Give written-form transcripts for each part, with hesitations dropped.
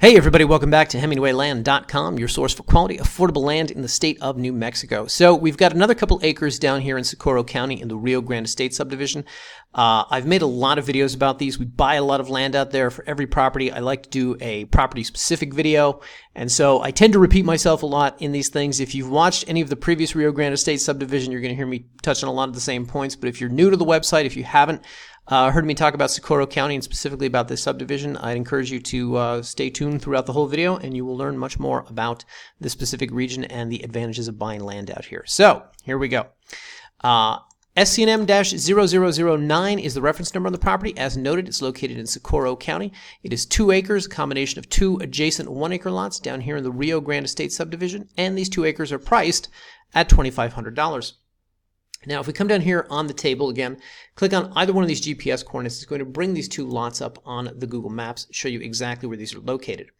Hey everybody, welcome back to HemingwayLand.com, your source for quality, affordable land in the state of New Mexico. So we've got another couple acres down here in Socorro County in the Rio Grande State subdivision. I've made a lot of videos about these. We buy a lot of land out there for every property. I like to do a property-specific video, and so I tend to repeat myself a lot in these things. If you've watched any of the previous Rio Grande State subdivision, you're going to hear me touch on a lot of the same points, but if you're new to the website, if you haven't heard me talk about Socorro County and specifically about this subdivision, I'd encourage you to stay tuned throughout the whole video, and you will learn much more about this specific region and the advantages of buying land out here. So here we go. SCNM-0009 is the reference number on the property. As noted, it's located in Socorro County. It is 2 acres, a combination of 2 adjacent 1-acre lots down here in the Rio Grande State subdivision, and these 2 acres are priced at $2,500. Now, if we come down here on the table again, click on either one of these GPS coordinates. It's going to bring these 2 lots up on the Google Maps, show you exactly where these are located.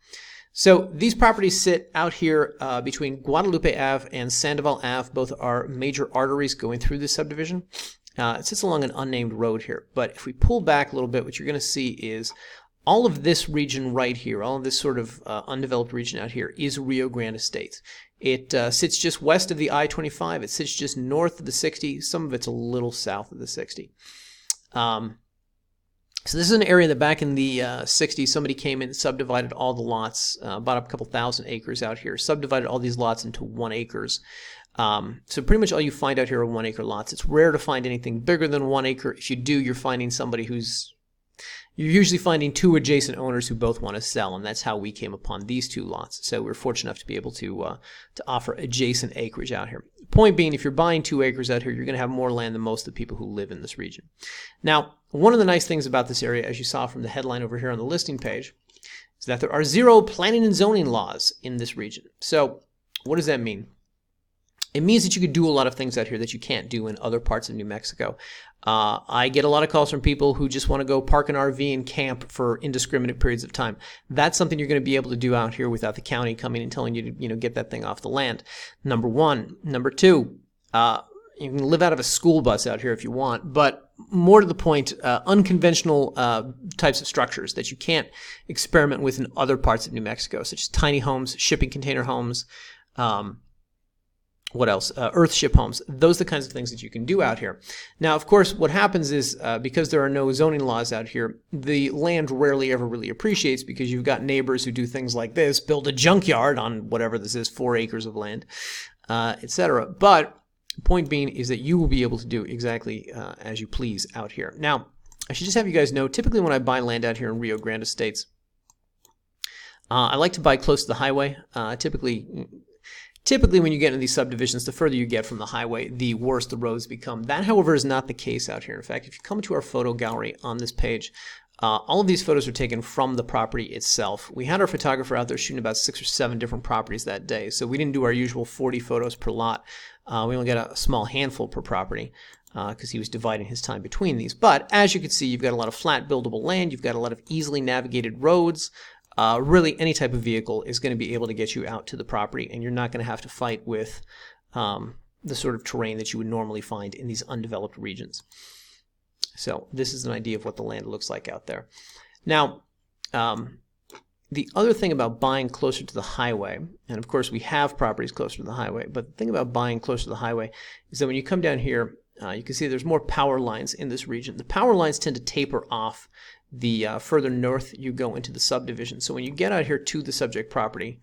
So these properties sit out here between Guadalupe Ave and Sandoval Ave. Both are major arteries going through this subdivision. It sits along an unnamed road here. But if we pull back a little bit, what you're going to see is all of this region right here, all of this sort of undeveloped region out here is Rio Grande Estates. It sits just west of the I-25. It sits just north of the 60. Some of it's a little south of the 60. So this is an area that back in the 60s, somebody came in and subdivided all the lots, bought up a couple thousand acres out here, subdivided all these lots into 1 acres. So pretty much all you find out here are 1-acre lots. It's rare to find anything bigger than 1 acre. If you do, you're finding somebody you're usually finding 2 adjacent owners who both want to sell, and that's how we came upon these 2 lots. So we're fortunate enough to be able to offer adjacent acreage out here. Point being, if you're buying 2 acres out here, you're going to have more land than most of the people who live in this region. Now, one of the nice things about this area, as you saw from the headline over here on the listing page, is that there are 0 planning and zoning laws in this region. So what does that mean? It means that you could do a lot of things out here that you can't do in other parts of New Mexico. I get a lot of calls from people who just want to go park an RV and camp for indiscriminate periods of time. That's something you're going to be able to do out here without the county coming and telling you to, get that thing off the land. Number one. Number two, you can live out of a school bus out here if you want, but more to the point, unconventional types of structures that you can't experiment with in other parts of New Mexico, such as tiny homes, shipping container homes, what else? Earthship homes. Those are the kinds of things that you can do out here. Now, of course, what happens is because there are no zoning laws out here, the land rarely ever really appreciates because you've got neighbors who do things like this, build a junkyard on whatever this is, 4 acres of land, etc. But the point being is that you will be able to do exactly as you please out here. Now, I should just have you guys know, typically when I buy land out here in Rio Grande Estates, I like to buy close to the highway. Typically, when you get into these subdivisions, the further you get from the highway, the worse the roads become. That, however, is not the case out here. In fact, if you come to our photo gallery on this page, all of these photos are taken from the property itself. We had our photographer out there shooting about 6 or 7 different properties that day, so we didn't do our usual 40 photos per lot. We only got a small handful per property because he was dividing his time between these. But as you can see, you've got a lot of flat buildable land. You've got a lot of easily navigated roads. Really, any type of vehicle is going to be able to get you out to the property, and you're not going to have to fight with the sort of terrain that you would normally find in these undeveloped regions. So this is an idea of what the land looks like out there. Now, the other thing about buying closer to the highway, and of course we have properties closer to the highway, but the thing about buying closer to the highway is that when you come down here, you can see there's more power lines in this region. The power lines tend to taper off the further north you go into the subdivision. So when you get out here to the subject property,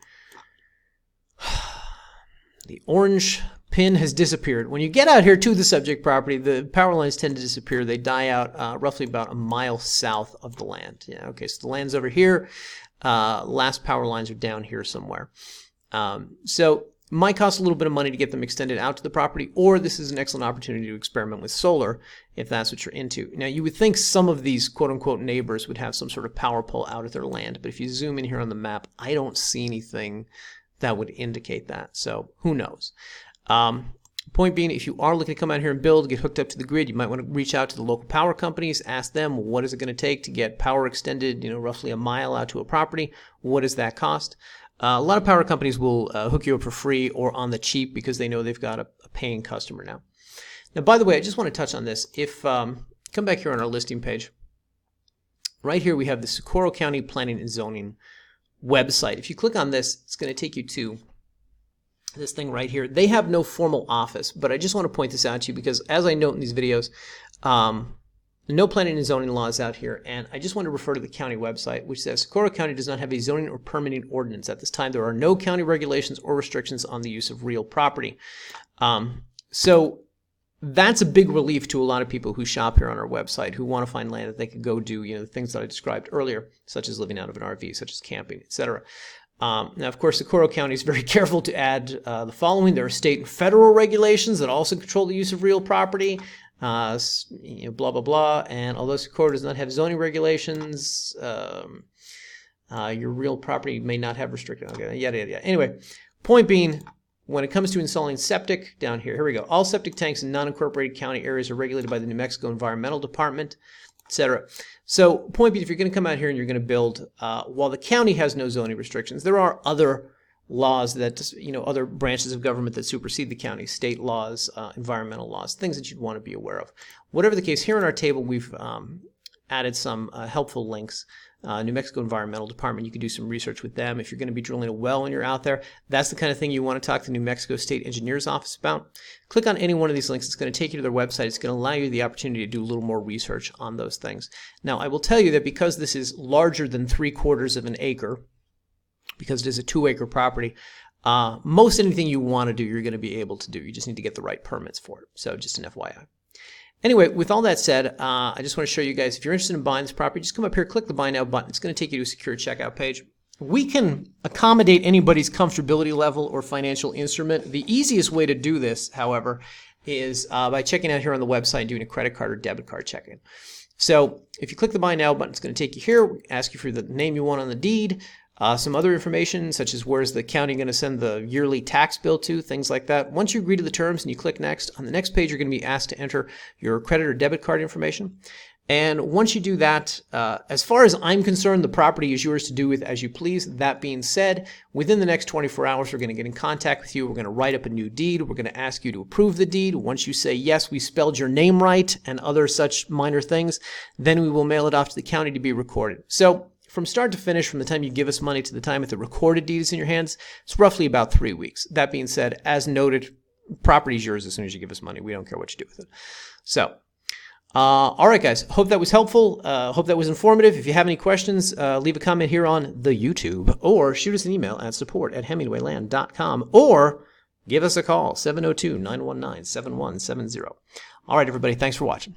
the orange pin has disappeared. When you get out here to the subject property, the power lines tend to disappear. They die out roughly about a mile south of the land. Yeah, okay, so the land's over here. Last power lines are down here somewhere. So it might cost a little bit of money to get them extended out to the property, or this is an excellent opportunity to experiment with solar if that's what you're into. Now, you would think some of these quote-unquote neighbors would have some sort of power pole out at their land, but if you zoom in here on the map, I don't see anything that would indicate that, so who knows. Point being, if you are looking to come out here and build, get hooked up to the grid, you might want to reach out to the local power companies, ask them what is it going to take to get power extended, roughly a mile out to a property. What does that cost? A lot of power companies will hook you up for free or on the cheap because they know they've got a paying customer now. Now, by the way, I just want to touch on this. If come back here on our listing page, right here we have the Socorro County Planning and Zoning website. If you click on this, it's going to take you to this thing right here. They have no formal office, but I just want to point this out to you because, as I note in these videos, no planning and zoning laws out here, and I just want to refer to the county website, which says Socorro County does not have a zoning or permitting ordinance. At this time, there are no county regulations or restrictions on the use of real property. So that's a big relief to a lot of people who shop here on our website, who want to find land that they can go do, the things that I described earlier, such as living out of an RV, such as camping, etc. Now, of course, Socorro County is very careful to add the following. There are state and federal regulations that also control the use of real property. Blah, blah, blah. And although Socorro does not have zoning regulations, your real property may not have restricted. Okay, yada, yada, yada. Anyway, point being, when it comes to installing septic, down here we go. All septic tanks in non-incorporated county areas are regulated by the New Mexico Environmental Department, etc. So, point being, if you're going to come out here and you're going to build, while the county has no zoning restrictions, there are other laws that, other branches of government that supersede the county, state laws, environmental laws, things that you'd want to be aware of. Whatever the case, here in our table, we've added some helpful links. New Mexico Environmental Department, you can do some research with them. If you're going to be drilling a well and you're out there, that's the kind of thing you want to talk to the New Mexico State Engineer's Office about. Click on any one of these links. It's going to take you to their website. It's going to allow you the opportunity to do a little more research on those things. Now, I will tell you that because this is larger than 3/4 of an acre, because it is a 2-acre property, most anything you want to do, you're going to be able to do. You just need to get the right permits for it. So just an FYI. Anyway, with all that said, I just want to show you guys, if you're interested in buying this property, just come up here, click the Buy Now button. It's going to take you to a secure checkout page. We can accommodate anybody's comfortability level or financial instrument. The easiest way to do this, however, is by checking out here on the website and doing a credit card or debit card check-in. So if you click the Buy Now button, it's going to take you here, ask you for the name you want on the deed, some other information such as where's the county going to send the yearly tax bill to, things like that. Once you agree to the terms and you click next, on the next page you're going to be asked to enter your credit or debit card information. And once you do that, as far as I'm concerned, the property is yours to do with as you please. That being said, within the next 24 hours, we're going to get in contact with you. We're going to write up a new deed. We're going to ask you to approve the deed. Once you say, yes, we spelled your name right and other such minor things, then we will mail it off to the county to be recorded. So from start to finish, from the time you give us money to the time that the recorded deed is in your hands, it's roughly about 3 weeks. That being said, as noted, property is yours as soon as you give us money. We don't care what you do with it. So, all right, guys. Hope that was helpful. Hope that was informative. If you have any questions, leave a comment here on the YouTube or shoot us an email at support@hemingwayland.com or give us a call, 702-919-7170. All right, everybody. Thanks for watching.